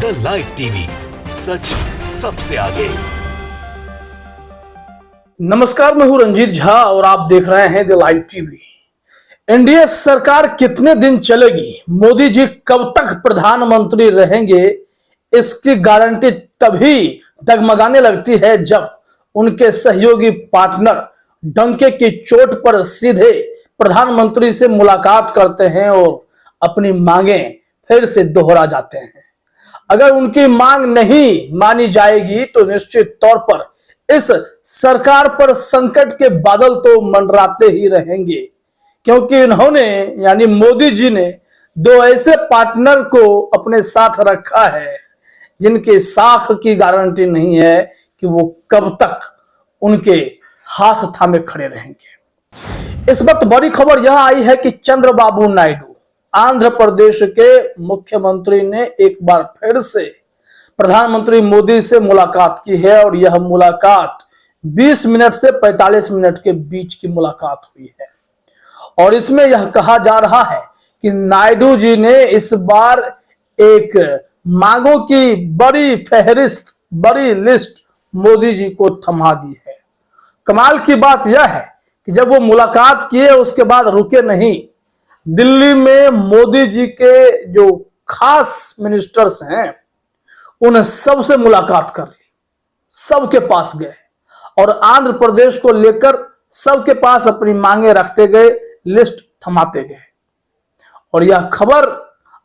India live TV, सच सबसे आगे। नमस्कार, मैं हूं रंजीत झा और आप देख रहे हैं द लाइव टीवी। एनडीए सरकार कितने दिन चलेगी, मोदी जी कब तक प्रधानमंत्री रहेंगे, इसकी गारंटी तभी डगमगाने लगती है जब उनके सहयोगी पार्टनर डंके की चोट पर सीधे प्रधानमंत्री से मुलाकात करते हैं और अपनी मांगें फिर से दोहरा जाते हैं। अगर उनकी मांग नहीं मानी जाएगी तो निश्चित तौर पर इस सरकार पर संकट के बादल तो मंडराते ही रहेंगे, क्योंकि इन्होंने यानी मोदी जी ने दो ऐसे पार्टनर को अपने साथ रखा है जिनके साख की गारंटी नहीं है कि वो कब तक उनके हाथ थामे खड़े रहेंगे। इस वक्त बड़ी खबर यह आई है कि चंद्रबाबू नायडू आंध्र प्रदेश के मुख्यमंत्री ने एक बार फिर से प्रधानमंत्री मोदी से मुलाकात की है और यह मुलाकात 20 मिनट से 45 मिनट के बीच की मुलाकात हुई है। और इसमें यह कहा जा रहा है कि नायडू जी ने इस बार एक मांगों की बड़ी फहरिस्त, बड़ी लिस्ट मोदी जी को थमा दी है। कमाल की बात यह है कि जब वो मुलाकात किए उसके बाद रुके नहीं, दिल्ली में मोदी जी के जो खास मिनिस्टर्स हैं उन सब से मुलाकात कर ली, सबके पास गए और आंध्र प्रदेश को लेकर सबके पास अपनी मांगे रखते गए, लिस्ट थमाते गए। और यह खबर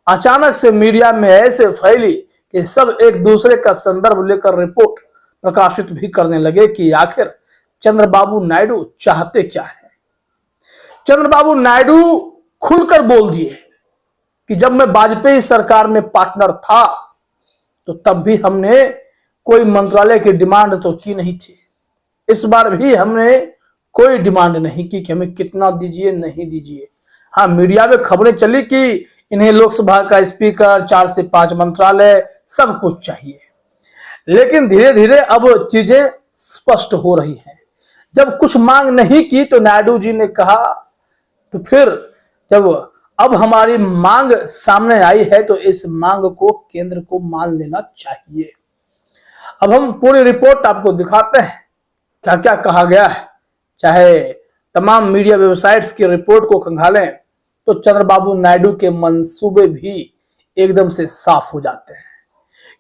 अचानक से मीडिया में ऐसे फैली कि सब एक दूसरे का संदर्भ लेकर रिपोर्ट प्रकाशित भी करने लगे कि आखिर चंद्रबाबू नायडू चाहते क्या है। चंद्रबाबू नायडू खुलकर बोल दिए कि जब मैं वाजपेयी सरकार में पार्टनर था तो तब भी हमने कोई मंत्रालय की डिमांड तो की नहीं थी। इस बार भी हमने कोई डिमांड नहीं की कि हमें कितना दीजिए, नहीं दीजिए। हाँ, मीडिया में खबरें चली कि इन्हें लोकसभा का स्पीकर, 4 से 5 मंत्रालय, सब कुछ चाहिए। लेकिन धीरे धीरे अब चीजें स्पष्ट हो रही हैं। जब कुछ मांग नहीं की तो नायडू जी ने कहा, तो फिर जब अब हमारी मांग सामने आई है तो इस मांग को केंद्र को मान लेना चाहिए। अब हम पूरी रिपोर्ट आपको दिखाते हैं क्या क्या कहा गया है। चाहे तमाम मीडिया वेबसाइट्स की रिपोर्ट को खंगालें तो चंद्रबाबू नायडू के मंसूबे भी एकदम से साफ हो जाते हैं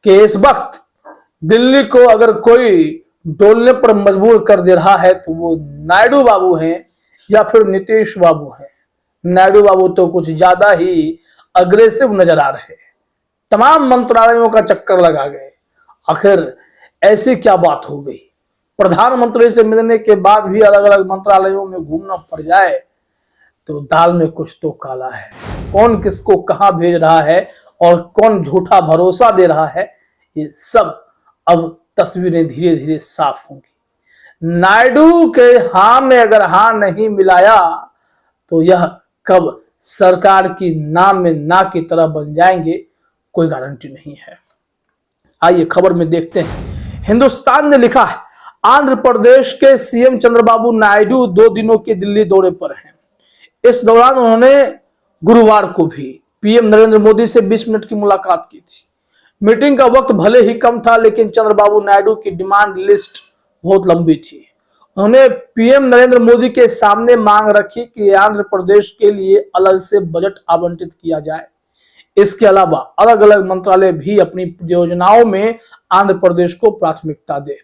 कि इस वक्त दिल्ली को अगर कोई डोलने पर मजबूर कर दे रहा है तो वो नायडू बाबू हैं या फिर नीतीश बाबू हैं। नायडू बाबू तो कुछ ज्यादा ही अग्रेसिव नजर आ रहे, तमाम मंत्रालयों का चक्कर लगा गए। आखिर ऐसी क्या बात हो गई, प्रधानमंत्री से मिलने के बाद भी अलग अलग मंत्रालयों में घूमना पड़ जाए तो दाल में कुछ तो काला है। कौन किसको कहां भेज रहा है और कौन झूठा भरोसा दे रहा है, ये सब अब तस्वीरें धीरे धीरे साफ होंगी। नायडू के हाँ में अगर हाँ नहीं मिलाया तो यह कब सरकार की ना में ना की तरह बन जाएंगे, कोई गारंटी नहीं है। आइए खबर में देखते हैं। हिंदुस्तान ने लिखा है, आंध्र प्रदेश के सीएम चंद्रबाबू नायडू 2 दिनों के दिल्ली दौरे पर हैं। इस दौरान उन्होंने गुरुवार को भी पीएम नरेंद्र मोदी से 20 मिनट की मुलाकात की थी। मीटिंग का वक्त भले ही कम था लेकिन चंद्रबाबू नायडू की डिमांड लिस्ट बहुत लंबी थी। उन्होंने पीएम नरेंद्र मोदी के सामने मांग रखी कि आंध्र प्रदेश के लिए अलग से बजट आवंटित किया जाए। इसके अलावा अलग अलग मंत्रालय भी अपनी योजनाओं में आंध्र प्रदेश को प्राथमिकता दे।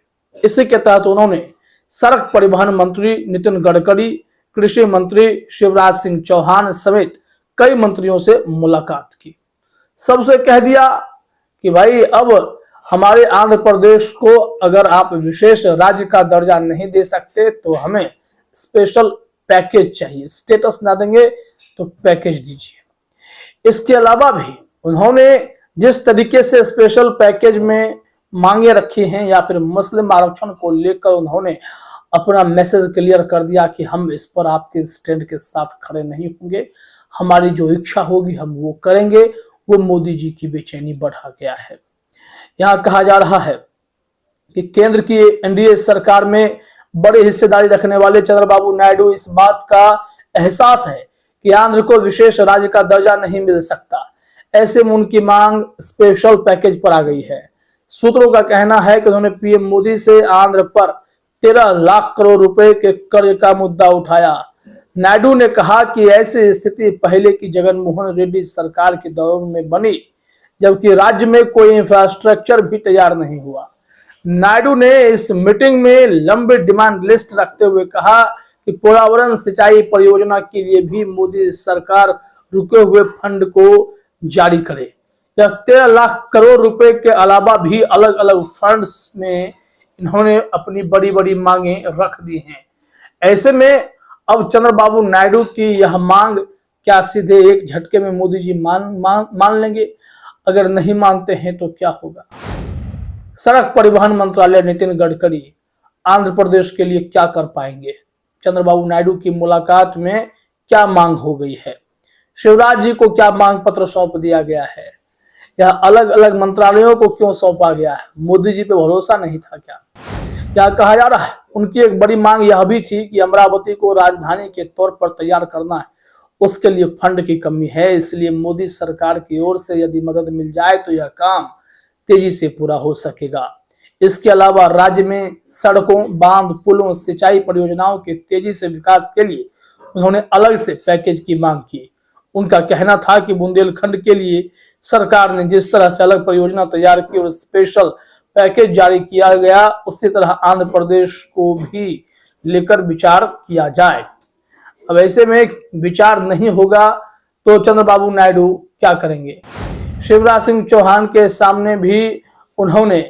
इसी के तहत उन्होंने सड़क परिवहन मंत्री नितिन गडकरी, कृषि मंत्री शिवराज सिंह चौहान समेत कई मंत्रियों से मुलाकात की। सबसे कह दिया कि भाई अब हमारे आंध्र प्रदेश को अगर आप विशेष राज्य का दर्जा नहीं दे सकते तो हमें स्पेशल पैकेज चाहिए, स्टेटस ना देंगे तो पैकेज दीजिए। इसके अलावा भी उन्होंने जिस तरीके से स्पेशल पैकेज में मांगे रखी हैं या फिर मुस्लिम आरक्षण को लेकर उन्होंने अपना मैसेज क्लियर कर दिया कि हम इस पर आपके स्टैंड के साथ खड़े नहीं होंगे, हमारी जो इच्छा होगी हम वो करेंगे, वो मोदी जी की बेचैनी बढ़ा गया है। यहां कहा जा रहा है कि केंद्र की एनडीए सरकार में बड़ी हिस्सेदारी रखने वाले चंद्रबाबू नायडू इस बात का एहसास है कि आंध्र को विशेष राज्य का दर्जा नहीं मिल सकता। ऐसे में उनकी मांग स्पेशल पैकेज पर आ गई है। सूत्रों का कहना है कि उन्होंने पीएम मोदी से आंध्र पर 13 लाख करोड़ रुपए के कर्ज का मुद्दा उठाया। नायडू ने कहा कि ऐसी स्थिति पहले की जगनमोहन रेड्डी सरकार के दौर में बनी, जबकि राज्य में कोई इंफ्रास्ट्रक्चर भी तैयार नहीं हुआ। नायडू ने इस मीटिंग में लंबी डिमांड लिस्ट रखते हुए कहा कि पोलावरम सिंचाई परियोजना के लिए भी मोदी सरकार रुके हुए फंड को जारी करे। यह 13 लाख करोड़ रुपए के अलावा भी अलग अलग फंड्स में इन्होंने अपनी बड़ी बड़ी मांगे रख दी हैं। ऐसे में अब चंद्रबाबू नायडू की यह मांग क्या सीधे एक झटके में मोदी जी मान लेंगे? अगर नहीं मानते हैं तो क्या होगा? सड़क परिवहन मंत्रालय नितिन गडकरी आंध्र प्रदेश के लिए क्या कर पाएंगे? चंद्रबाबू नायडू की मुलाकात में क्या मांग हो गई है? शिवराज जी को क्या मांग पत्र सौंप दिया गया है? यह अलग अलग मंत्रालयों को क्यों सौंपा गया है? मोदी जी पे भरोसा नहीं था क्या कहा जा रहा है? उनकी एक बड़ी मांग यह भी थी कि अमरावती को राजधानी के तौर पर तैयार करना है, उसके लिए फंड की कमी है, इसलिए मोदी सरकार की ओर से यदि मदद मिल जाए तो यह काम तेजी से पूरा हो सकेगा। इसके अलावा राज्य में सड़कों, बांध, पुलों, सिंचाई परियोजनाओं के तेजी से विकास के लिए उन्होंने अलग से पैकेज की मांग की। उनका कहना था कि बुंदेलखंड के लिए सरकार ने जिस तरह से अलग परियोजना तैयार की और स्पेशल पैकेज जारी किया गया, उसी तरह आंध्र प्रदेश को भी लेकर विचार किया जाए। अब ऐसे में विचार नहीं होगा तो चंद्रबाबू नायडू क्या करेंगे? शिवराज सिंह चौहान के सामने भी उन्होंने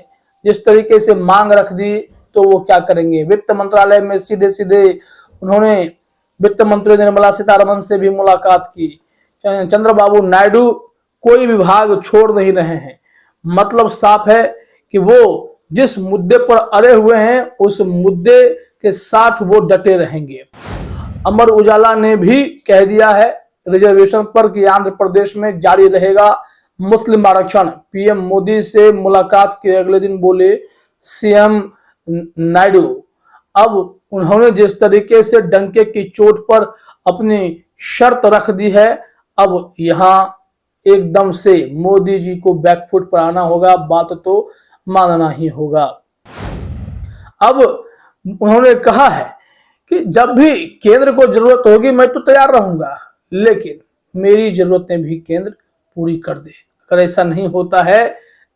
जिस तरीके से मांग रख दी तो वो क्या करेंगे? वित्त मंत्रालय में सीधे सीधे उन्होंने वित्त मंत्री निर्मला सीतारमण से भी मुलाकात की। चंद्रबाबू नायडू कोई विभाग छोड़ नहीं रहे हैं। मतलब साफ है कि वो जिस मुद्दे पर अड़े हुए हैं उस मुद्दे के साथ वो डटे रहेंगे। अमर उजाला ने भी कह दिया है रिजर्वेशन पर कि आंध्र प्रदेश में जारी रहेगा मुस्लिम आरक्षण। पीएम मोदी से मुलाकात के अगले दिन बोले सीएम नायडू। अब उन्होंने जिस तरीके से डंके की चोट पर अपनी शर्त रख दी है, अब यहां एकदम से मोदी जी को बैकफुट पर आना होगा, बात तो मानना ही होगा। अब उन्होंने कहा है कि जब भी केंद्र को जरूरत होगी मैं तो तैयार रहूंगा, लेकिन मेरी जरूरतें भी केंद्र पूरी कर दे। अगर ऐसा नहीं होता है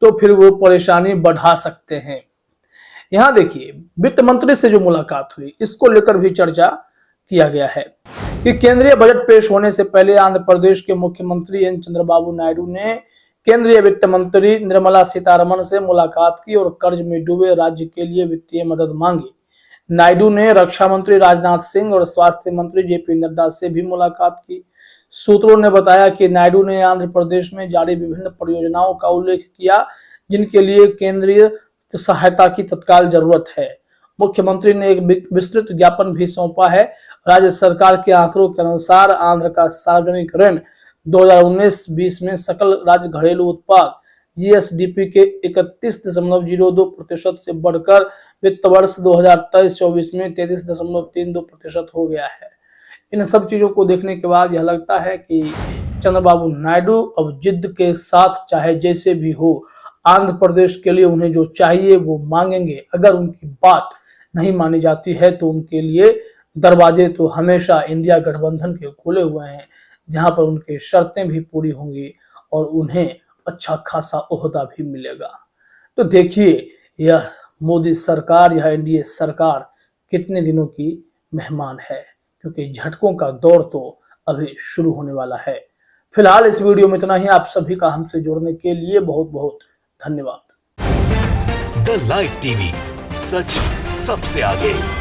तो फिर वो परेशानी बढ़ा सकते हैं। यहां देखिए वित्त मंत्री से जो मुलाकात हुई इसको लेकर भी चर्चा किया गया है कि केंद्रीय बजट पेश होने से पहले आंध्र प्रदेश के मुख्यमंत्री एन चंद्रबाबू नायडू ने केंद्रीय वित्त मंत्री निर्मला सीतारमण से मुलाकात की और कर्ज में डूबे राज्य के लिए वित्तीय मदद मांगी। नायडू ने रक्षा मंत्री राजनाथ सिंह और स्वास्थ्य मंत्री जेपी नड्डा से भी मुलाकात की। सूत्रों ने बताया कि नायडू ने आंध्र प्रदेश में जारी विभिन्न परियोजनाओं का उल्लेख किया जिनके लिए केंद्रीय सहायता की तत्काल जरूरत है। मुख्यमंत्री ने एक विस्तृत ज्ञापन भी सौंपा है। राज्य सरकार के आंकड़ों के अनुसार आंध्र का सार्वजनिक ऋण 2019-20 में सकल राज्य घरेलू उत्पाद जीएसडीपी के 31.02% से बढ़कर वित्त वर्ष 2023-24 में 33.32% हो गया है। इन सब चीजों को देखने के बाद यह लगता है कि चंद्रबाबू नायडू अब जिद के साथ चाहे जैसे भी हो आंध्र प्रदेश के लिए उन्हें जो चाहिए वो मांगेंगे। अगर उनकी बात नहीं मानी जाती है तो उनके लिए दरवाजे तो हमेशा इंडिया गठबंधन के खुले हुए हैं, जहां पर उनकी शर्तें भी पूरी होंगी और उन्हें अच्छा खासा ओहदा भी मिलेगा। तो देखिए यह मोदी सरकार, यह एनडीए सरकार कितने दिनों की मेहमान है, क्योंकि झटकों का दौर तो अभी शुरू होने वाला है। फिलहाल इस वीडियो में इतना ही। आप सभी का हमसे जुड़ने के लिए बहुत बहुत धन्यवाद। द लाइव टीवी, सच सबसे आगे।